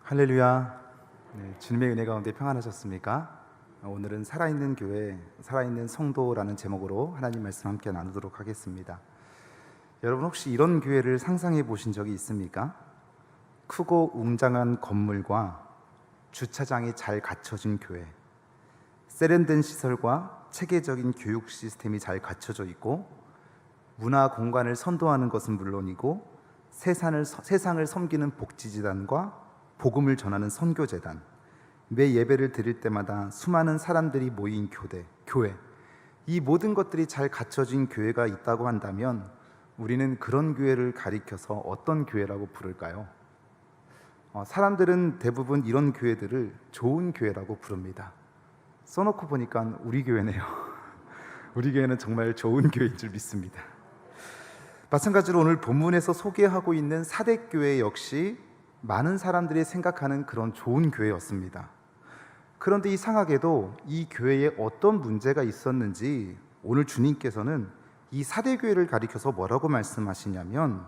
할렐루야. 주님의 은혜 가운데 평안하셨습니까? 오늘은 살아있는 교회, 살아있는 성도라는 제목으로 하나님 말씀 함께 나누도록 하겠습니다. 여러분 혹시 이런 교회를 상상해 보신 적이 있습니까? 크고 웅장한 건물과 주차장이 잘 갖춰진 교회, 세련된 시설과 체계적인 교육 시스템이 잘 갖춰져 있고, 문화 공간을 선도하는 것은 물론이고 세상을 섬기는 복지재단과 복음을 전하는 선교재단, 매 예배를 드릴 때마다 수많은 사람들이 모인 교회, 이 모든 것들이 잘 갖춰진 교회가 있다고 한다면 우리는 그런 교회를 가리켜서 어떤 교회라고 부를까요? 사람들은 대부분 이런 교회들을 좋은 교회라고 부릅니다. 써놓고 보니까 우리 교회네요. 우리 교회는 정말 좋은 교회인 줄 믿습니다. 마찬가지로 오늘 본문에서 소개하고 있는 사대교회 역시 많은 사람들이 생각하는 그런 좋은 교회였습니다. 그런데 이상하게도 이 교회에 어떤 문제가 있었는지 오늘 주님께서는 이 사대교회를 가리켜서 뭐라고 말씀하시냐면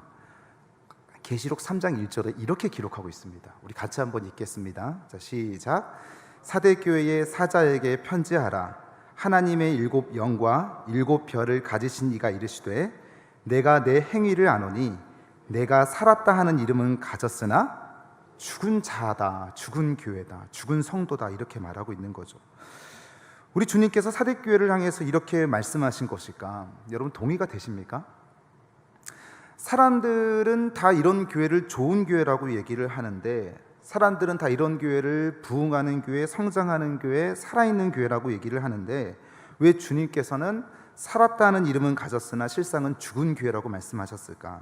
계시록 3장 1절에 이렇게 기록하고 있습니다. 우리 같이 한번 읽겠습니다. 자, 시작. 사대교회의 사자에게 편지하라. 하나님의 7 영과 7 별을 가지신 이가 이르시되 내가 내 행위를 아노니 내가 살았다 하는 이름은 가졌으나 죽은 자다, 죽은 교회다, 죽은 성도다, 이렇게 말하고 있는 거죠. 우리 주님께서 사대교회를 향해서 이렇게 말씀하신 것일까? 여러분 동의가 되십니까? 사람들은 다 이런 교회를 좋은 교회라고 얘기를 하는데, 사람들은 다 이런 교회를 부흥하는 교회, 성장하는 교회, 살아있는 교회라고 얘기를 하는데 왜 주님께서는 살았다는 이름은 가졌으나 실상은 죽은 교회라고 말씀하셨을까?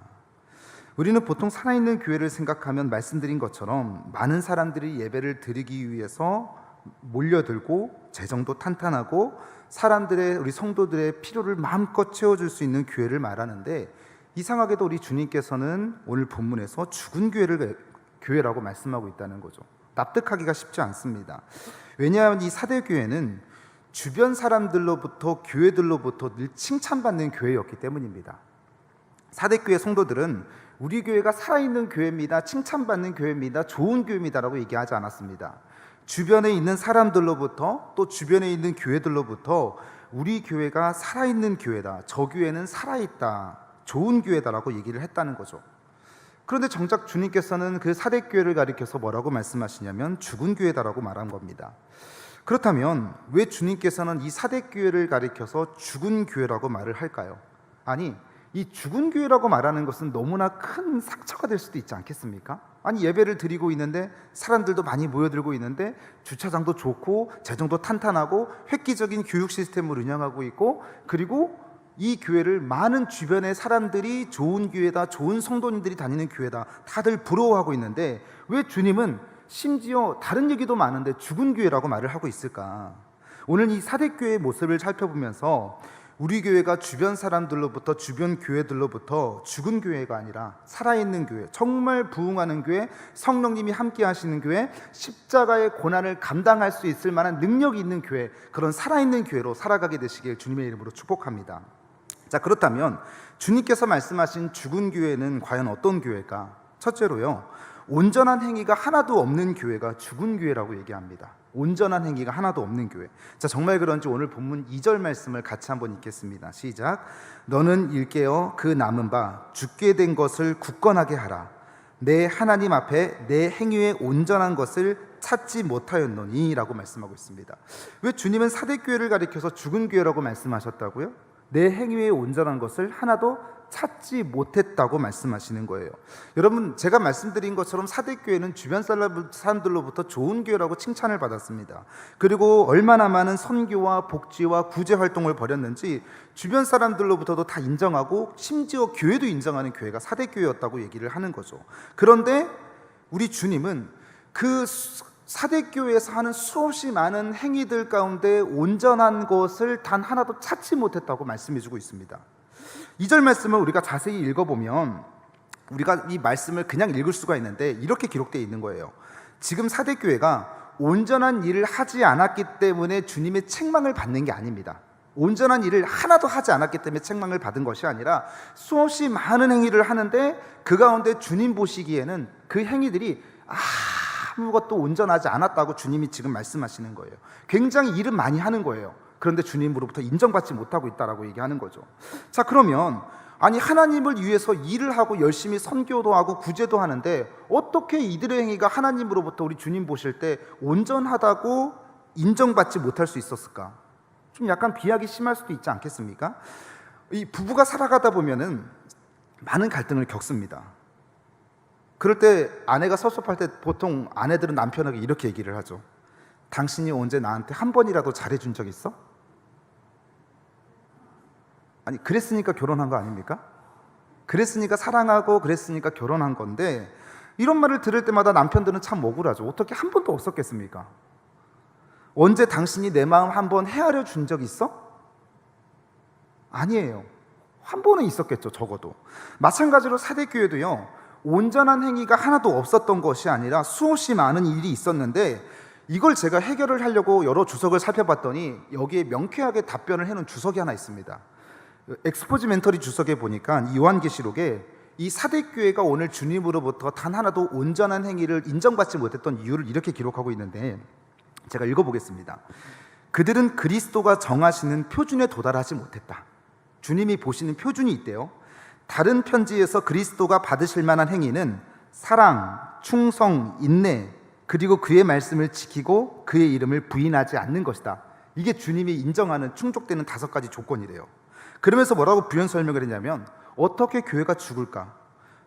우리는 보통 살아있는 교회를 생각하면 말씀드린 것처럼 많은 사람들이 예배를 드리기 위해서 몰려들고 재정도 탄탄하고 우리 성도들의 필요를 마음껏 채워줄 수 있는 교회를 말하는데, 이상하게도 우리 주님께서는 오늘 본문에서 죽은 교회라고 말씀하고 있다는 거죠. 납득하기가 쉽지 않습니다. 왜냐하면 이 사대교회는 주변 사람들로부터, 교회들로부터 늘 칭찬받는 교회였기 때문입니다. 사대교회 성도들은 우리 교회가 살아있는 교회입니다, 칭찬받는 교회입니다, 좋은 교회입니다 라고 얘기하지 않았습니다. 주변에 있는 사람들로부터, 또 주변에 있는 교회들로부터 우리 교회가 살아있는 교회다, 저 교회는 살아있다, 좋은 교회다 라고 얘기를 했다는 거죠. 그런데 정작 주님께서는 그 사대교회를 가리켜서 뭐라고 말씀하시냐면 죽은 교회다라고 말한 겁니다. 그렇다면 왜 주님께서는 이 사대교회를 가리켜서 죽은 교회라고 말을 할까요? 아니, 이 죽은 교회라고 말하는 것은 너무나 큰 상처가 될 수도 있지 않겠습니까? 아니, 예배를 드리고 있는데 사람들도 많이 모여들고 있는데 주차장도 좋고 재정도 탄탄하고 획기적인 교육 시스템을 운영하고 있고, 그리고 이 교회를 많은 주변의 사람들이 좋은 교회다, 좋은 성도님들이 다니는 교회다, 다들 부러워하고 있는데 왜 주님은 심지어 다른 얘기도 많은데 죽은 교회라고 말을 하고 있을까? 오늘 이 사대교회의 모습을 살펴보면서 우리 교회가 주변 사람들로부터, 주변 교회들로부터 죽은 교회가 아니라 살아있는 교회, 정말 부흥하는 교회, 성령님이 함께 하시는 교회, 십자가의 고난을 감당할 수 있을 만한 능력이 있는 교회, 그런 살아있는 교회로 살아가게 되시길 주님의 이름으로 축복합니다. 자, 그렇다면 주님께서 말씀하신 죽은 교회는 과연 어떤 교회일까? 첫째로요, 온전한 행위가 하나도 없는 교회가 죽은 교회라고 얘기합니다. 온전한 행위가 하나도 없는 교회. 자, 정말 그런지 오늘 본문 2절 말씀을 같이 한번 읽겠습니다. 시작. 너는 일깨어 그 남은 바 죽게 된 것을 굳건하게 하라. 내 하나님 앞에 내 행위에 온전한 것을 찾지 못하였노니 라고 말씀하고 있습니다. 왜 주님은 사대교회를 가리켜서 죽은 교회라고 말씀하셨다고요? 내 행위에 온전한 것을 하나도 찾지 못했다고 말씀하시는 거예요. 여러분, 제가 말씀드린 것처럼 사대교회는 주변 사람들로부터 좋은 교회라고 칭찬을 받았습니다. 그리고 얼마나 많은 선교와 복지와 구제 활동을 벌였는지 주변 사람들로부터도 다 인정하고, 심지어 교회도 인정하는 교회가 사대교회였다고 얘기를 하는 거죠. 그런데 우리 주님은 그 사대교회에서 하는 수없이 많은 행위들 가운데 온전한 것을 단 하나도 찾지 못했다고 말씀해주고 있습니다. 2절 말씀을 우리가 자세히 읽어보면 우리가 이 말씀을 그냥 읽을 수가 있는데 이렇게 기록되어 있는 거예요. 지금 사대교회가 온전한 일을 하지 않았기 때문에 주님의 책망을 받는 게 아닙니다. 온전한 일을 하나도 하지 않았기 때문에 책망을 받은 것이 아니라 수없이 많은 행위를 하는데 그 가운데 주님 보시기에는 그 행위들이 아무것도 온전하지 않았다고 주님이 지금 말씀하시는 거예요. 굉장히 일은 많이 하는 거예요. 그런데 주님으로부터 인정받지 못하고 있다라고 얘기하는 거죠. 자, 그러면 아니 하나님을 위해서 일을 하고 열심히 선교도 하고 구제도 하는데 어떻게 이들의 행위가 하나님으로부터 우리 주님 보실 때 온전하다고 인정받지 못할 수 있었을까? 좀 약간 비약이 심할 수도 있지 않겠습니까? 이 부부가 살아가다 보면은 많은 갈등을 겪습니다. 그럴 때 아내가 섭섭할 때 보통 아내들은 남편에게 이렇게 얘기를 하죠. 당신이 언제 나한테 한 번이라도 잘해준 적 있어? 아니, 그랬으니까 결혼한 거 아닙니까? 그랬으니까 사랑하고 그랬으니까 결혼한 건데, 이런 말을 들을 때마다 남편들은 참 억울하죠. 어떻게 한 번도 없었겠습니까? 언제 당신이 내 마음 한 번 헤아려 준 적 있어? 아니에요. 한 번은 있었겠죠, 적어도. 마찬가지로 사대교회도요, 온전한 행위가 하나도 없었던 것이 아니라 수없이 많은 일이 있었는데, 이걸 제가 해결을 하려고 여러 주석을 살펴봤더니 여기에 명쾌하게 답변을 해놓은 주석이 하나 있습니다. 엑스포지멘터리 주석에 보니까 이 요한계시록에 이 사대교회가 오늘 주님으로부터 단 하나도 온전한 행위를 인정받지 못했던 이유를 이렇게 기록하고 있는데, 제가 읽어보겠습니다. 그들은 그리스도가 정하시는 표준에 도달하지 못했다. 주님이 보시는 표준이 있대요. 다른 편지에서 그리스도가 받으실 만한 행위는 사랑, 충성, 인내, 그리고 그의 말씀을 지키고 그의 이름을 부인하지 않는 것이다. 이게 주님이 인정하는 충족되는 5가지 조건이래요. 그러면서 뭐라고 부연 설명을 했냐면, 어떻게 교회가 죽을까?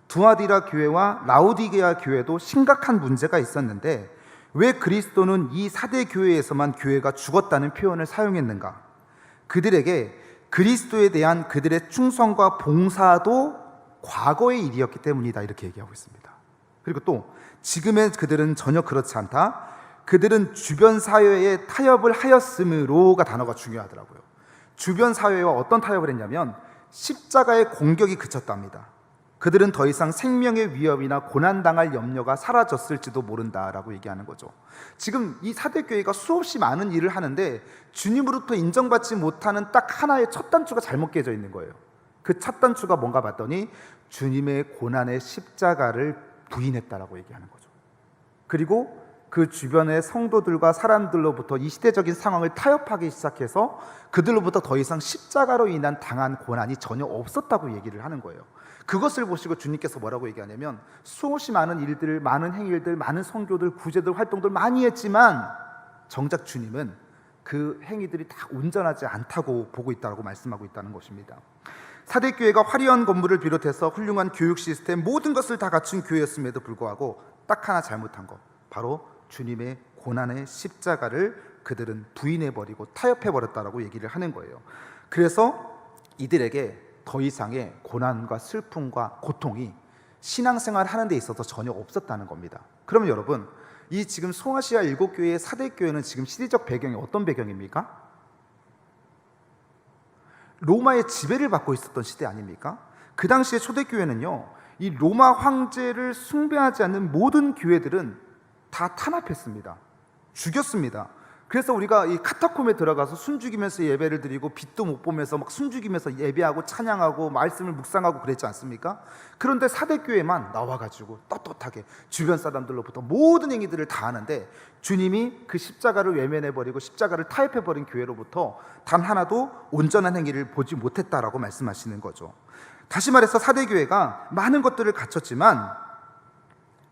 두아디라 교회와 라우디게아 교회도 심각한 문제가 있었는데 왜 그리스도는 이 사대 교회에서만 교회가 죽었다는 표현을 사용했는가? 그들에게 그리스도에 대한 그들의 충성과 봉사도 과거의 일이었기 때문이다, 이렇게 얘기하고 있습니다. 그리고 또 지금의 그들은 전혀 그렇지 않다. 그들은 주변 사회에 타협을 하였으므로가 단어가 중요하더라고요. 주변 사회와 어떤 타협을 했냐면 십자가의 공격이 그쳤답니다. 그들은 더 이상 생명의 위협이나 고난당할 염려가 사라졌을지도 모른다라고 얘기하는 거죠. 지금 이 사대교회가 수없이 많은 일을 하는데 주님으로부터 인정받지 못하는 딱 하나의 첫 단추가 잘못 깨져 있는 거예요. 그 첫 단추가 뭔가 봤더니 주님의 고난의 십자가를 부인했다라고 얘기하는 거죠. 그리고 그 주변의 성도들과 사람들로부터 이 시대적인 상황을 타협하기 시작해서 그들로부터 더 이상 십자가로 인한 당한 고난이 전혀 없었다고 얘기를 하는 거예요. 그것을 보시고 주님께서 뭐라고 얘기하냐면, 수없이 많은 일들, 많은 행위들, 많은 선교들, 구제들, 활동들 많이 했지만 정작 주님은 그 행위들이 다 온전하지 않다고 보고 있다고 말씀하고 있다는 것입니다. 사대교회가 화려한 건물을 비롯해서 훌륭한 교육 시스템, 모든 것을 다 갖춘 교회였음에도 불구하고 딱 하나 잘못한 것, 바로 주님의 고난의 십자가를 그들은 부인해버리고 타협해버렸다라고 얘기를 하는 거예요. 그래서 이들에게 더 이상의 고난과 슬픔과 고통이 신앙생활 하는 데 있어서 전혀 없었다는 겁니다. 그러면 여러분, 이 지금 소아시아 7교회의 사대교회는 지금 시대적 배경이 어떤 배경입니까? 로마의 지배를 받고 있었던 시대 아닙니까? 그 당시에 초대교회는요, 이 로마 황제를 숭배하지 않는 모든 교회들은 다 탄압했습니다. 죽였습니다. 그래서 우리가 이 카타콤에 들어가서 숨죽이면서 예배를 드리고 빛도 못 보면서 막 숨죽이면서 예배하고 찬양하고 말씀을 묵상하고 그랬지 않습니까? 그런데 사대교회만 나와가지고 떳떳하게 주변 사람들로부터 모든 행위들을 다 하는데, 주님이 그 십자가를 외면해버리고 십자가를 타협해버린 교회로부터 단 하나도 온전한 행위를 보지 못했다라고 말씀하시는 거죠. 다시 말해서 사대교회가 많은 것들을 갖췄지만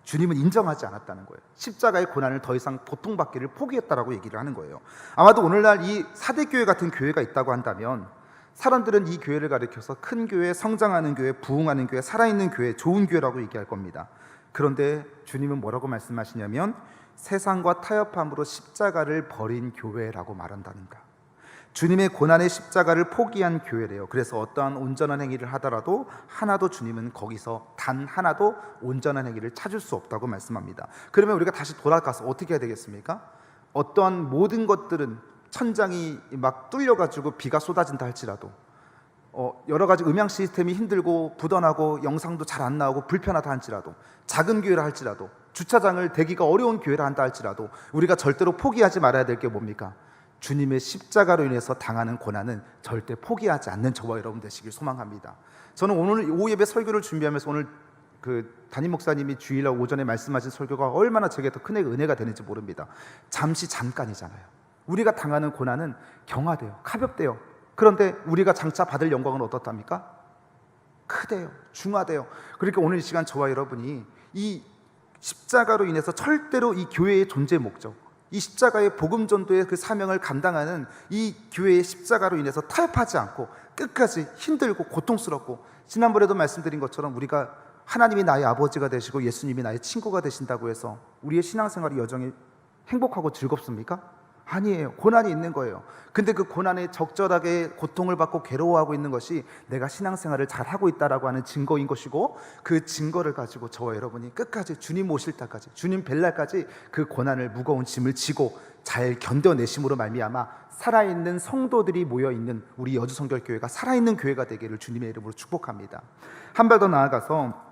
주님은 인정하지 않았다는 거예요. 십자가의 고난을 더 이상 고통받기를 포기했다라고 얘기를 하는 거예요. 아마도 오늘날 이 사대교회 같은 교회가 있다고 한다면 사람들은 이 교회를 가리켜서 큰 교회, 성장하는 교회, 부흥하는 교회, 살아있는 교회, 좋은 교회라고 얘기할 겁니다. 그런데 주님은 뭐라고 말씀하시냐면, 세상과 타협함으로 십자가를 버린 교회라고 말한다는가. 주님의 고난의 십자가를 포기한 교회래요. 그래서 어떠한 온전한 행위를 하더라도 하나도 주님은 거기서 단 하나도 온전한 행위를 찾을 수 없다고 말씀합니다. 그러면 우리가 다시 돌아가서 어떻게 해야 되겠습니까? 어떠한 모든 것들은 천장이 막 뚫려가지고 비가 쏟아진다 할지라도, 여러 가지 음향 시스템이 힘들고 부던하고 영상도 잘 안 나오고 불편하다 할지라도, 작은 교회라 할지라도, 주차장을 대기가 어려운 교회라 한다 할지라도 우리가 절대로 포기하지 말아야 될 게 뭡니까? 주님의 십자가로 인해서 당하는 고난은 절대 포기하지 않는 저와 여러분 되시길 소망합니다. 저는 오늘 오후 예배 설교를 준비하면서 오늘 담임 목사님이 주일날 오전에 말씀하신 설교가 얼마나 제게 더 큰 은혜가 되는지 모릅니다. 잠깐이잖아요. 우리가 당하는 고난은 경화돼요. 가볍대요. 그런데 우리가 장차 받을 영광은 어떻답니까? 크대요. 중하대요. 그러니까 오늘 이 시간 저와 여러분이 이 십자가로 인해서 절대로 이 교회의 존재 목적, 이 십자가의 복음 전도의 그 사명을 감당하는 이 교회의 십자가로 인해서 타협하지 않고 끝까지 힘들고 고통스럽고, 지난번에도 말씀드린 것처럼 우리가 하나님이 나의 아버지가 되시고 예수님이 나의 친구가 되신다고 해서 우리의 신앙생활이 여전히 행복하고 즐겁습니까? 아니에요. 고난이 있는 거예요. 근데 그 고난에 적절하게 고통을 받고 괴로워하고 있는 것이 내가 신앙생활을 잘하고 있다라고 하는 증거인 것이고, 그 증거를 가지고 저와 여러분이 끝까지 주님 오실 때까지, 주님 뵐 날까지 그 고난을, 무거운 짐을 지고 잘 견뎌내심으로 말미암아 살아있는 성도들이 모여있는 우리 여주성결교회가 살아있는 교회가 되기를 주님의 이름으로 축복합니다. 한 발 더 나아가서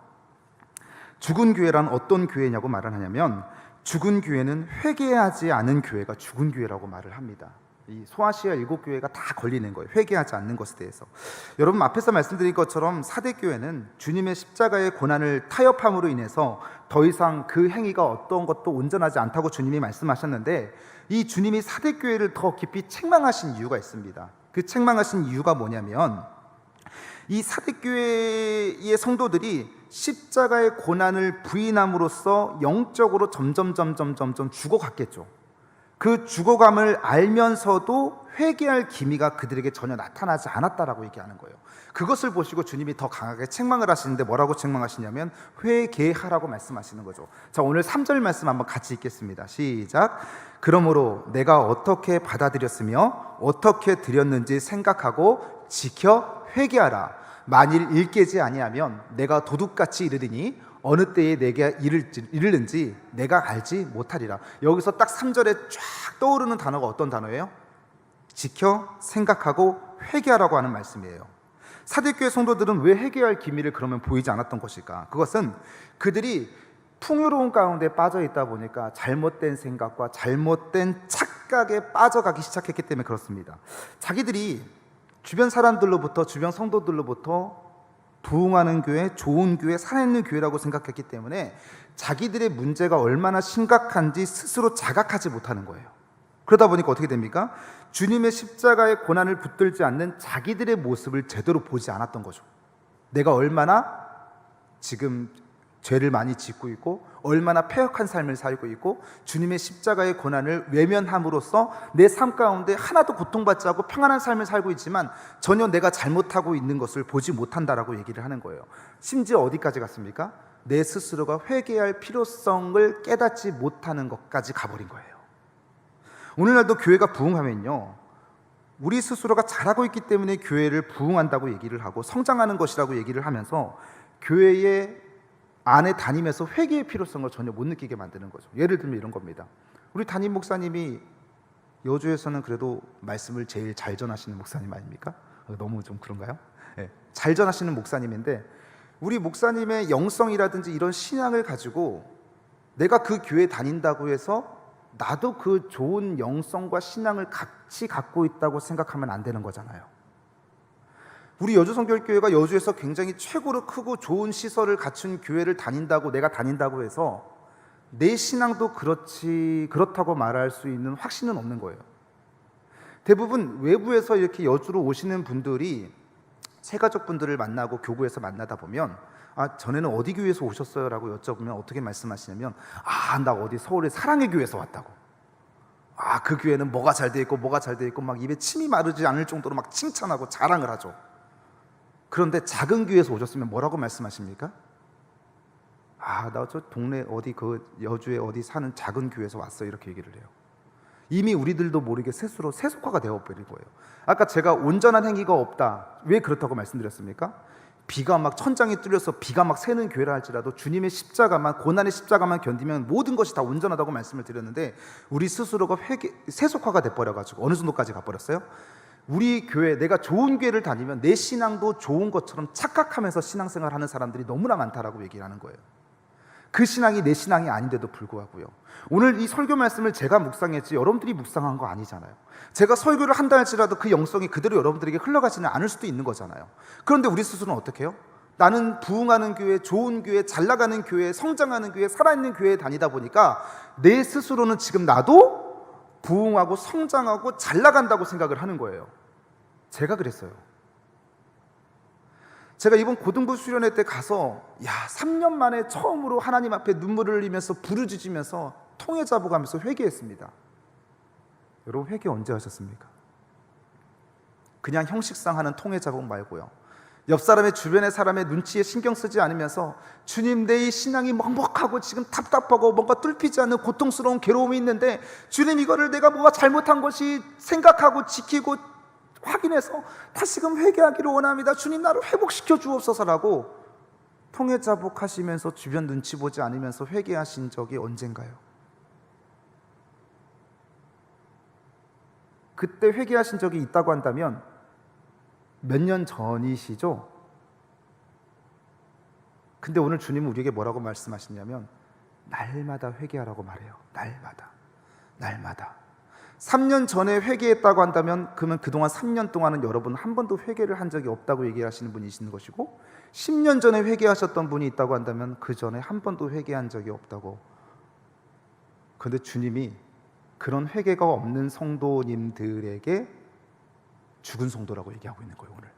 죽은 교회란 어떤 교회냐고 말을 하냐면, 죽은 교회는 회개하지 않은 교회가 죽은 교회라고 말을 합니다. 이 소아시아 7교회가 다 걸리는 거예요. 회개하지 않는 것에 대해서. 여러분, 앞에서 말씀드린 것처럼 사대교회는 주님의 십자가의 고난을 타협함으로 인해서 더 이상 그 행위가 어떤 것도 온전하지 않다고 주님이 말씀하셨는데, 이 주님이 사대교회를 더 깊이 책망하신 이유가 있습니다. 그 책망하신 이유가 뭐냐면, 이 사대교회의 성도들이 십자가의 고난을 부인함으로써 영적으로 점점 죽어갔겠죠. 그 죽어감을 알면서도 회개할 기미가 그들에게 전혀 나타나지 않았다라고 얘기하는 거예요. 그것을 보시고 주님이 더 강하게 책망을 하시는데, 뭐라고 책망하시냐면 회개하라고 말씀하시는 거죠. 자, 오늘 3절 말씀 한번 같이 읽겠습니다. 시작. 그러므로 내가 어떻게 받아들였으며 어떻게 드렸는지 생각하고 지켜 회개하라. 만일 일깨지 아니하면 내가 도둑같이 이르리니 어느 때에 내게 이르는지 내가 알지 못하리라. 여기서 딱 3절에 쫙 떠오르는 단어가 어떤 단어예요? 지켜 생각하고 회개하라고 하는 말씀이에요. 사대교회 성도들은 왜 회개할 기미를 그러면 보이지 않았던 것일까? 그것은 그들이 풍요로운 가운데 빠져 있다 보니까 잘못된 생각과 잘못된 착각에 빠져가기 시작했기 때문에 그렇습니다. 자기들이 주변 사람들로부터, 주변 성도들로부터 부흥하는 교회, 좋은 교회, 살아있는 교회라고 생각했기 때문에 자기들의 문제가 얼마나 심각한지 스스로 자각하지 못하는 거예요. 그러다 보니까 어떻게 됩니까? 주님의 십자가의 고난을 붙들지 않는 자기들의 모습을 제대로 보지 않았던 거죠. 내가 얼마나 지금 죄를 많이 짓고 있고 얼마나 패역한 삶을 살고 있고 주님의 십자가의 고난을 외면함으로써 내 삶 가운데 하나도 고통받지 않고 평안한 삶을 살고 있지만 전혀 내가 잘못하고 있는 것을 보지 못한다라고 얘기를 하는 거예요. 심지어 어디까지 갔습니까? 내 스스로가 회개할 필요성을 깨닫지 못하는 것까지 가버린 거예요. 오늘날도 교회가 부흥하면요, 우리 스스로가 잘하고 있기 때문에 교회를 부흥한다고 얘기를 하고 성장하는 것이라고 얘기를 하면서 교회의 안에 다니면서 회개의 필요성을 전혀 못 느끼게 만드는 거죠. 예를 들면 이런 겁니다. 우리 담임 목사님이 여주에서는 그래도 말씀을 제일 잘 전하시는 목사님 아닙니까? 너무 좀 그런가요? 네, 잘 전하시는 목사님인데, 우리 목사님의 영성이라든지 이런 신앙을 가지고 내가 그 교회 다닌다고 해서 나도 그 좋은 영성과 신앙을 같이 갖고 있다고 생각하면 안 되는 거잖아요. 우리 여주성결교회가 여주에서 굉장히 최고로 크고 좋은 시설을 갖춘 교회를 다닌다고, 내가 다닌다고 해서 내 신앙도 그렇다고 말할 수 있는 확신은 없는 거예요. 대부분 외부에서 이렇게 여주로 오시는 분들이 새가족분들을 만나고 교구에서 만나다 보면, 전에는 어디 교회에서 오셨어요? 라고 여쭤보면 어떻게 말씀하시냐면, 나 어디 서울의 사랑의 교회에서 왔다고. 그 교회는 뭐가 잘 돼 있고 뭐가 잘 돼 있고 막 입에 침이 마르지 않을 정도로 막 칭찬하고 자랑을 하죠. 그런데 작은 교회에서 오셨으면 뭐라고 말씀하십니까? 나 저 동네 어디 그 여주에 어디 사는 작은 교회에서 왔어, 이렇게 얘기를 해요. 이미 우리들도 모르게 스스로 세속화가 되어버린 거예요. 아까 제가 온전한 행위가 없다, 왜 그렇다고 말씀드렸습니까? 비가 막 천장이 뚫려서 비가 막 새는 교회라 할지라도 주님의 십자가만, 고난의 십자가만 견디면 모든 것이 다 온전하다고 말씀을 드렸는데, 우리 스스로가 세속화가 돼버려가지고 어느 정도까지 가버렸어요? 우리 교회, 내가 좋은 교회를 다니면 내 신앙도 좋은 것처럼 착각하면서 신앙생활 하는 사람들이 너무나 많다라고 얘기를 하는 거예요. 그 신앙이 내 신앙이 아닌데도 불구하고요. 오늘 이 설교 말씀을 제가 묵상했지 여러분들이 묵상한 거 아니잖아요. 제가 설교를 한다 할지라도 그 영성이 그대로 여러분들에게 흘러가지는 않을 수도 있는 거잖아요. 그런데 우리 스스로는 어떻게 해요? 나는 부흥하는 교회, 좋은 교회, 잘 나가는 교회, 성장하는 교회, 살아있는 교회에 다니다 보니까 내 스스로는 지금 나도 부흥하고 성장하고 잘 나간다고 생각을 하는 거예요. 제가 그랬어요. 제가 이번 고등부 수련회 때 가서 3년 만에 처음으로 하나님 앞에 눈물을 흘리면서 부르짖으면서 통회 잡아가면서 회개했습니다. 여러분, 회개 언제 하셨습니까? 그냥 형식상 하는 통회 자국 말고요. 옆 사람의 주변의 사람의 눈치에 신경 쓰지 않으면서 주님, 내 이 신앙이 먹먹하고 지금 답답하고 뭔가 뚫히지 않는 고통스러운 괴로움이 있는데 주님, 이거를 내가 뭐가 잘못한 것이 생각하고 지키고 확인해서 다시금 회개하기를 원합니다. 주님, 나를 회복시켜 주옵소서라고 통회 자복하시면서 주변 눈치 보지 않으면서 회개하신 적이 언젠가요? 그때 회개하신 적이 있다고 한다면 몇 년 전이시죠? 근데 오늘 주님은 우리에게 뭐라고 말씀하시냐면 날마다 회개하라고 말해요. 날마다 3년 전에 회개했다고 한다면 그러면 그동안 3년 동안은 여러분 한 번도 회개를 한 적이 없다고 얘기하시는 분이신 것이고, 10년 전에 회개하셨던 분이 있다고 한다면 그 전에 한 번도 회개한 적이 없다고. 그런데 주님이 그런 회개가 없는 성도님들에게 죽은 성도라고 얘기하고 있는 거예요. 오늘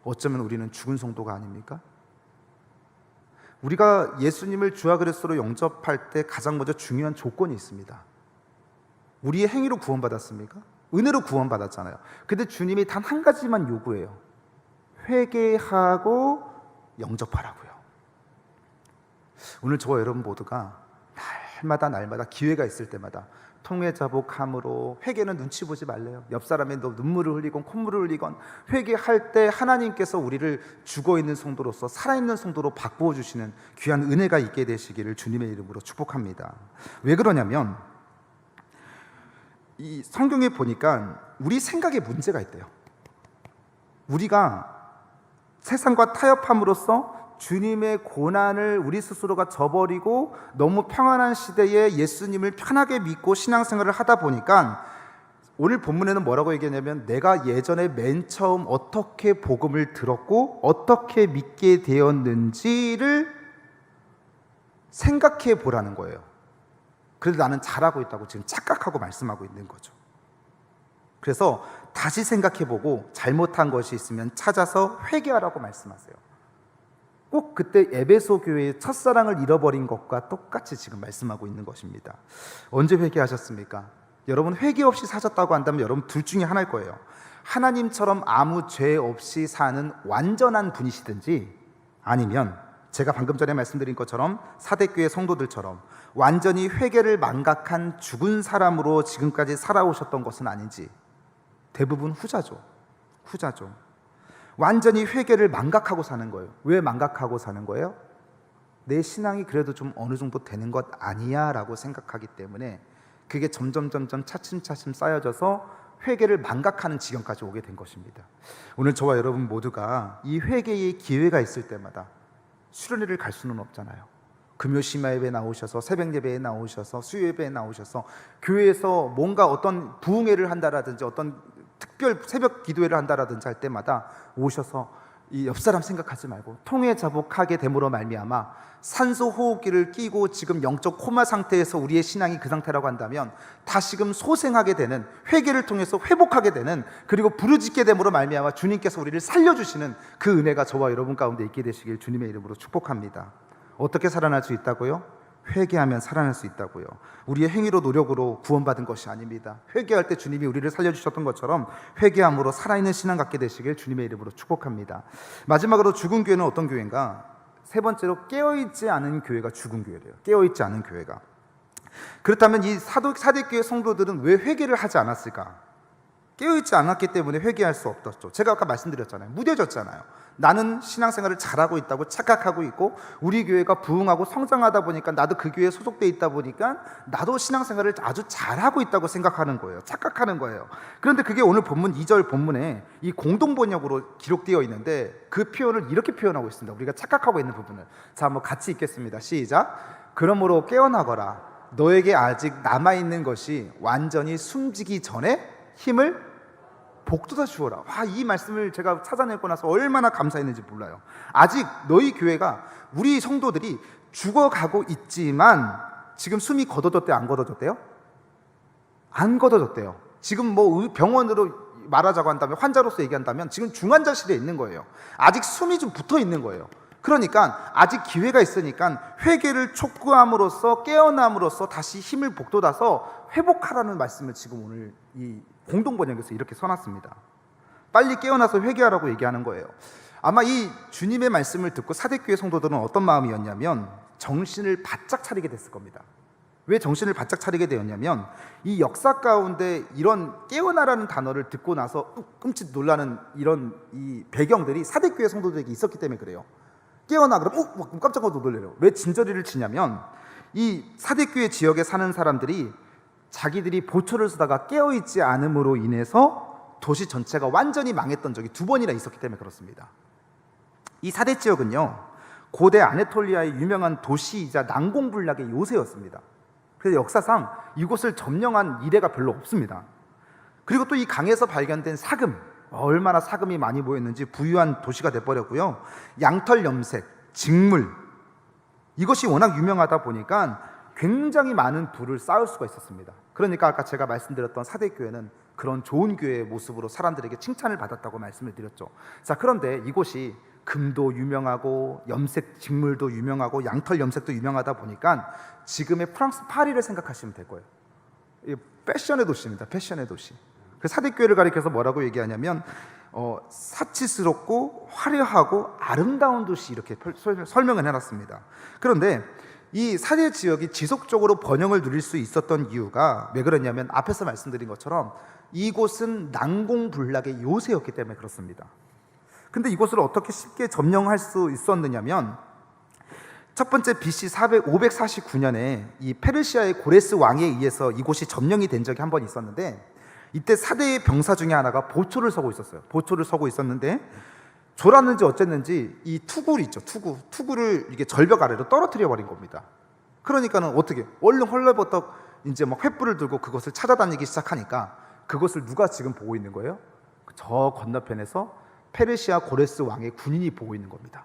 어쩌면 우리는 죽은 성도가 아닙니까? 우리가 예수님을 주와 그리스도로 영접할 때 가장 먼저 중요한 조건이 있습니다. 우리의 행위로 구원받았습니까? 은혜로 구원받았잖아요. 근데 주님이 단 한 가지만 요구해요. 회개하고 영접하라고요. 오늘 저와 여러분 모두가 날마다 기회가 있을 때마다 통회 자복함으로, 회개는 눈치 보지 말래요. 옆 사람의 눈물을 흘리건 콧물을 흘리건 회개할 때 하나님께서 우리를 죽어있는 성도로서 살아있는 성도로 바꾸어 주시는 귀한 은혜가 있게 되시기를 주님의 이름으로 축복합니다. 왜 그러냐면 이 성경에 보니까 우리 생각에 문제가 있대요. 우리가 세상과 타협함으로써 주님의 고난을 우리 스스로가 저버리고 너무 평안한 시대에 예수님을 편하게 믿고 신앙생활을 하다 보니까 오늘 본문에는 뭐라고 얘기하냐면 내가 예전에 맨 처음 어떻게 복음을 들었고 어떻게 믿게 되었는지를 생각해 보라는 거예요. 그래도 나는 잘하고 있다고 지금 착각하고 말씀하고 있는 거죠. 그래서 다시 생각해보고 잘못한 것이 있으면 찾아서 회개하라고 말씀하세요. 꼭 그때 에베소 교회의 첫사랑을 잃어버린 것과 똑같이 지금 말씀하고 있는 것입니다. 언제 회개하셨습니까? 여러분 회개 없이 사셨다고 한다면 여러분 둘 중에 하나일 거예요. 하나님처럼 아무 죄 없이 사는 완전한 분이시든지, 아니면 제가 방금 전에 말씀드린 것처럼 사대교회 성도들처럼 완전히 회개를 망각한 죽은 사람으로 지금까지 살아오셨던 것은 아닌지. 대부분 후자죠. 완전히 회개를 망각하고 사는 거예요. 왜 망각하고 사는 거예요? 내 신앙이 그래도 좀 어느 정도 되는 것 아니야 라고 생각하기 때문에 그게 점점 차츰 쌓여져서 회개를 망각하는 지경까지 오게 된 것입니다. 오늘 저와 여러분 모두가 이 회개의 기회가 있을 때마다 수련회를 갈 수는 없잖아요. 금요 심야예배에 나오셔서, 새벽 예배에 나오셔서, 수요 예배에 나오셔서 교회에서 뭔가 어떤 부흥회를 한다라든지 어떤 특별 새벽 기도회를 한다라든지 할 때마다 오셔서 이 옆 사람 생각하지 말고 통회 자복하게 됨으로 말미암아 산소 호흡기를 끼고 지금 영적 코마 상태에서 우리의 신앙이 그 상태라고 한다면 다시금 소생하게 되는, 회개를 통해서 회복하게 되는, 그리고 부르짖게 됨으로 말미암아 주님께서 우리를 살려주시는 그 은혜가 저와 여러분 가운데 있게 되시길 주님의 이름으로 축복합니다. 어떻게 살아날 수 있다고요? 회개하면 살아날 수 있다고요. 우리의 행위로 노력으로 구원받은 것이 아닙니다. 회개할 때 주님이 우리를 살려주셨던 것처럼 회개함으로 살아있는 신앙 갖게 되시길 주님의 이름으로 축복합니다. 마지막으로 죽은 교회는 어떤 교회인가? 세 번째로 깨어있지 않은 교회가 죽은 교회래요. 깨어있지 않은 교회가. 그렇다면 이 사대교회 성도들은 왜 회개를 하지 않았을까? 깨어있지 않았기 때문에 회개할 수 없었죠. 제가 아까 말씀드렸잖아요. 무뎌졌잖아요. 나는 신앙생활을 잘하고 있다고 착각하고 있고, 우리 교회가 부흥하고 성장하다 보니까 나도 그 교회에 소속돼 있다 보니까 나도 신앙생활을 아주 잘하고 있다고 생각하는 거예요. 착각하는 거예요. 그런데 그게 오늘 본문 2절 본문에 이 공동번역으로 기록되어 있는데 그 표현을 이렇게 표현하고 있습니다. 우리가 착각하고 있는 부분을. 자, 한번 같이 읽겠습니다. 시작. 그러므로 깨어나거라. 너에게 아직 남아있는 것이 완전히 숨지기 전에 힘을 복도다 주어라. 와, 이 말씀을 제가 찾아내고 나서 얼마나 감사했는지 몰라요. 아직 너희 교회가, 우리 성도들이 죽어가고 있지만 지금 숨이 걷어졌대요, 안 걷어졌대요? 안 걷어졌대요. 지금 뭐 병원으로 말하자고 한다면, 환자로서 얘기한다면 지금 중환자실에 있는 거예요. 아직 숨이 좀 붙어 있는 거예요. 그러니까 아직 기회가 있으니까 회개를 촉구함으로써, 깨어남으로써 다시 힘을 북돋아서 회복하라는 말씀을 지금 오늘 이 공동번역에서 이렇게 써놨습니다. 빨리 깨어나서 회개하라고 얘기하는 거예요. 아마 이 주님의 말씀을 듣고 사대교회 성도들은 어떤 마음이었냐면 정신을 바짝 차리게 됐을 겁니다. 왜 정신을 바짝 차리게 되었냐면 이 역사 가운데 이런 깨어나라는 단어를 듣고 나서 끔찍 놀라는 이런 이 배경들이 사대교회 성도들에게 있었기 때문에 그래요. 깨어나 그러면 깜짝 놀래요. 왜 진저리를 치냐면 이 사대교회 지역에 사는 사람들이 자기들이 보초를 쓰다가 깨어있지 않음으로 인해서 도시 전체가 완전히 망했던 적이 2번이나 있었기 때문에 그렇습니다. 이 사대 지역은요, 고대 아나톨리아의 유명한 도시이자 난공불락의 요새였습니다. 그래서 역사상 이곳을 점령한 이래가 별로 없습니다. 그리고 또 이 강에서 발견된 사금, 얼마나 사금이 많이 모였는지 부유한 도시가 돼버렸고요. 양털 염색, 직물, 이것이 워낙 유명하다 보니까 굉장히 많은 부를 쌓을 수가 있었습니다. 그러니까 아까 제가 말씀드렸던 사대교회는 그런 좋은 교회의 모습으로 사람들에게 칭찬을 받았다고 말씀을 드렸죠. 자, 그런데 이곳이 금도 유명하고 염색 직물도 유명하고 양털 염색도 유명하다 보니까 지금의 프랑스 파리를 생각하시면 될 거예요. 패션의 도시입니다. 패션의 도시. 그 사대교회를 가리켜서 뭐라고 얘기하냐면 사치스럽고 화려하고 아름다운 도시, 이렇게 설명을 해놨습니다. 그런데 이 사대 지역이 지속적으로 번영을 누릴 수 있었던 이유가 왜 그러냐면 앞에서 말씀드린 것처럼 이곳은 난공불락의 요새였기 때문에 그렇습니다. 근데 이곳을 어떻게 쉽게 점령할 수 있었느냐면 첫 번째 BC 549년에 이 페르시아의 고레스 왕에 의해서 이곳이 점령이 된 적이 한 번 있었는데, 이때 사대의 병사 중에 하나가 보초를 서고 있었어요. 보초를 서고 있었는데 졸았는지 어쨌는지 이 투구를 있죠. 투구를 이게 절벽 아래로 떨어뜨려 버린 겁니다. 그러니까는 어떻게 얼른 헐레버떡 이제 막 횃불을 들고 그것을 찾아다니기 시작하니까 그것을 누가 지금 보고 있는 거예요? 저 건너편에서 페르시아 고레스 왕의 군인이 보고 있는 겁니다.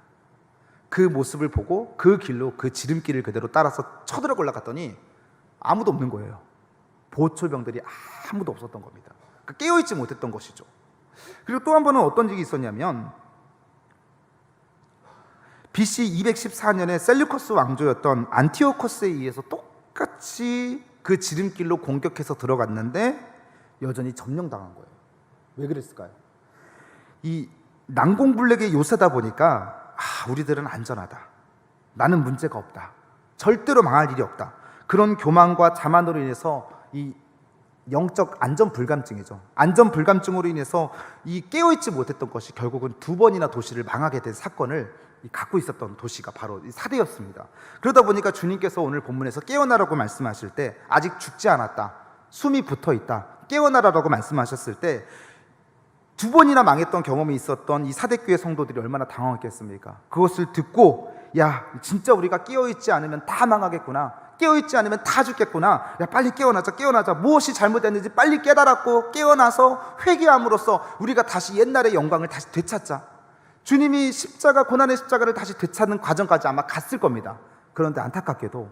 그 모습을 보고 그 길로, 그 지름길을 그대로 따라서 쳐들어 올라갔더니 아무도 없는 거예요. 보초병들이 아무도 없었던 겁니다. 깨어있지 못했던 것이죠. 그리고 또 한 번은 어떤 일이 있었냐면 BC 214년에 셀류커스 왕조였던 안티오코스에 의해서 똑같이 그 지름길로 공격해서 들어갔는데 여전히 점령당한 거예요. 왜 그랬을까요? 이 난공불락의 요새다 보니까 우리들은 안전하다, 나는 문제가 없다, 절대로 망할 일이 없다, 그런 교만과 자만으로 인해서 이 영적 안전불감증이죠. 안전불감증으로 인해서 이 깨어있지 못했던 것이 결국은 2번이나 도시를 망하게 된 사건을 갖고 있었던 도시가 바로 이 사대였습니다. 그러다 보니까 주님께서 오늘 본문에서 깨어나라고 말씀하실 때 아직 죽지 않았다, 숨이 붙어있다, 깨어나라라고 말씀하셨을 때 2번이나 망했던 경험이 있었던 이 사대교회 성도들이 얼마나 당황했겠습니까? 그것을 듣고 야, 진짜 우리가 깨어있지 않으면 다 망하겠구나, 깨어있지 않으면 다 죽겠구나, 야 빨리 깨어나자, 무엇이 잘못됐는지 빨리 깨달았고 깨어나서 회개함으로써 우리가 다시 옛날의 영광을 다시 되찾자. 주님이 십자가, 고난의 십자가를 다시 되찾는 과정까지 아마 갔을 겁니다. 그런데 안타깝게도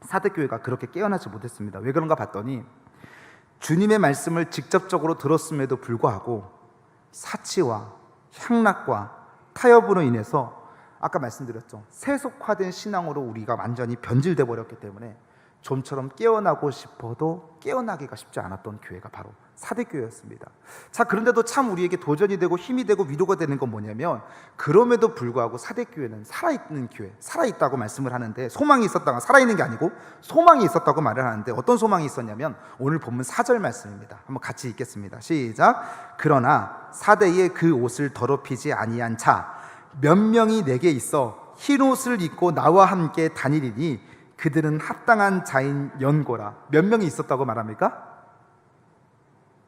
사대교회가 그렇게 깨어나지 못했습니다. 왜 그런가 봤더니 주님의 말씀을 직접적으로 들었음에도 불구하고 사치와 향락과 타협으로 인해서 아까 말씀드렸죠, 세속화된 신앙으로 우리가 완전히 변질돼 버렸기 때문에 좀처럼 깨어나고 싶어도 깨어나기가 쉽지 않았던 교회가 바로 사대교회였습니다. 자, 그런데도 참 우리에게 도전이 되고 힘이 되고 위로가 되는 건 뭐냐면 그럼에도 불구하고 사대교회는 살아있는 교회, 살아있다고 말씀을 하는데, 소망이 있었다가 살아있는 게 아니고 소망이 있었다고 말을 하는데 어떤 소망이 있었냐면 오늘 본문 4절 말씀입니다. 한번 같이 읽겠습니다. 시작. 그러나 사대에 그 옷을 더럽히지 아니한 자 몇 명이 내게 있어 흰 옷을 입고 나와 함께 다니리니 그들은 합당한 자인 연고라. 몇 명이 있었다고 말합니까?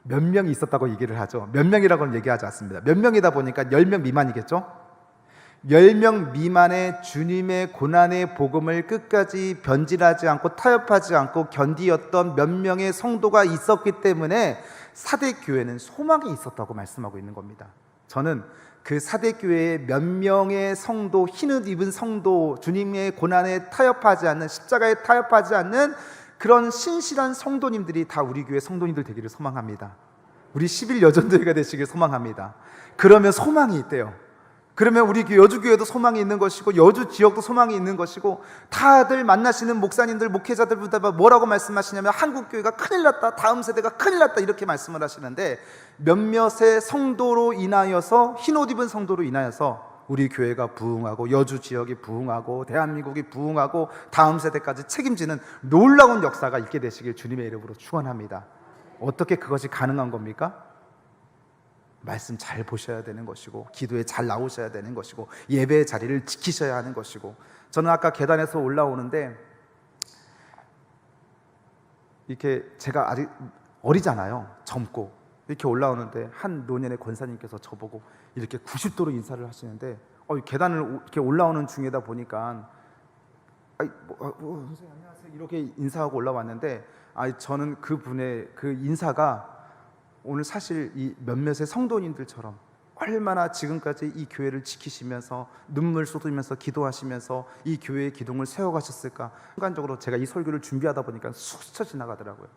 몇 명이 있었다고 얘기를 하죠. 몇 명이라고는 얘기하지 않습니다. 몇 명이다 보니까 10명 미만이겠죠? 10명 미만의 주님의 고난의 복음을 끝까지 변질하지 않고 타협하지 않고 견디었던 몇 명의 성도가 있었기 때문에 사대교회는 소망이 있었다고 말씀하고 있는 겁니다. 저는 그 사대교회의 몇 명의 성도, 흰옷 입은 성도, 주님의 고난에 타협하지 않는, 십자가에 타협하지 않는 그런 신실한 성도님들이 다 우리 교회 성도님들 되기를 소망합니다. 우리 10일 여전도회가 되시길 소망합니다. 그러면 소망이 있대요. 그러면 우리 여주교회도 소망이 있는 것이고, 여주 지역도 소망이 있는 것이고, 다들 만나시는 목사님들, 목회자들보다 뭐라고 말씀하시냐면 한국교회가 큰일 났다, 다음 세대가 큰일 났다, 이렇게 말씀을 하시는데, 몇몇의 성도로 인하여서, 흰옷 입은 성도로 인하여서 우리 교회가 부흥하고, 여주 지역이 부흥하고, 대한민국이 부흥하고, 다음 세대까지 책임지는 놀라운 역사가 있게 되시길 주님의 이름으로 축원합니다. 어떻게 그것이 가능한 겁니까? 말씀 잘 보셔야 되는 것이고, 기도에 잘 나오셔야 되는 것이고, 예배의 자리를 지키셔야 하는 것이고. 저는 아까 계단에서 올라오는데 이렇게 제가 아직 어리잖아요. 젊고 이렇게 올라오는데 한 노년의 권사님께서 저보고 이렇게 90도로 인사를 하시는데, 계단을 이렇게 올라오는 중이다 보니까 선생님 안녕하세요 이렇게 인사하고 올라왔는데, 저는 그분의 그 인사가 오늘 사실 이 몇몇의 성도님들처럼 얼마나 지금까지 이 교회를 지키시면서 눈물 쏟으면서 기도하시면서 이 교회의 기둥을 세워가셨을까. 순간적으로 제가 이 설교를 준비하다 보니까 스쳐 지나가더라고요.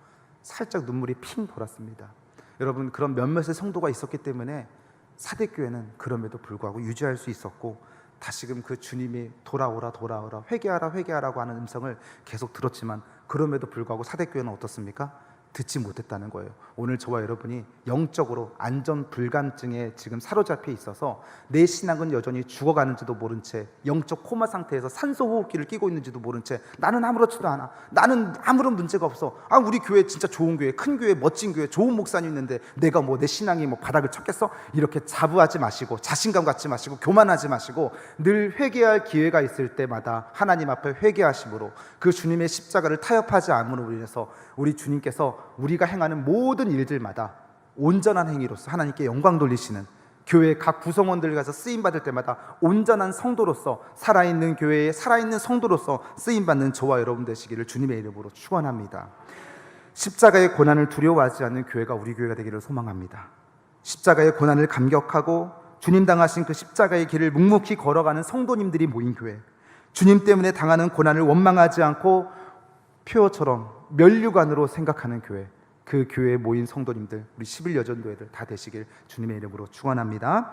살짝 눈물이 핑 돌았습니다. 여러분, 그런 몇몇의 성도가 있었기 때문에 사대교회는 그럼에도 불구하고 유지할 수 있었고, 다시금 그 주님이 돌아오라 돌아오라 회개하라 회개하라고 하는 음성을 계속 들었지만, 그럼에도 불구하고 사대교회는 어떻습니까? 듣지 못했다는 거예요. 오늘 저와 여러분이 영적으로 안전 불감증에 지금 사로잡혀 있어서 내 신앙은 여전히 죽어가는지도 모른 채, 영적 코마 상태에서 산소 호흡기를 끼고 있는지도 모른 채, 나는 아무렇지도 않아, 나는 아무런 문제가 없어, 우리 교회 진짜 좋은 교회, 큰 교회, 멋진 교회, 좋은 목사님 있는데 내가 내 신앙이 바닥을 쳤겠어? 이렇게 자부하지 마시고, 자신감 갖지 마시고, 교만하지 마시고, 늘 회개할 기회가 있을 때마다 하나님 앞에 회개하심으로 그 주님의 십자가를 타협하지 않음으로 인해서 우리 주님께서 우리가 행하는 모든 일들마다 온전한 행위로서 하나님께 영광 돌리시는, 교회 각 구성원들 가서 쓰임받을 때마다 온전한 성도로서, 살아있는 교회에 살아있는 성도로서 쓰임받는 저와 여러분 되시기를 주님의 이름으로 축원합니다. 십자가의 고난을 두려워하지 않는 교회가 우리 교회가 되기를 소망합니다. 십자가의 고난을 감격하고 주님 당하신 그 십자가의 길을 묵묵히 걸어가는 성도님들이 모인 교회, 주님 때문에 당하는 고난을 원망하지 않고 표어처럼 면류관으로 생각하는 교회, 그 교회에 모인 성도님들, 우리 10일 여전도회들 다 되시길 주님의 이름으로 축원합니다.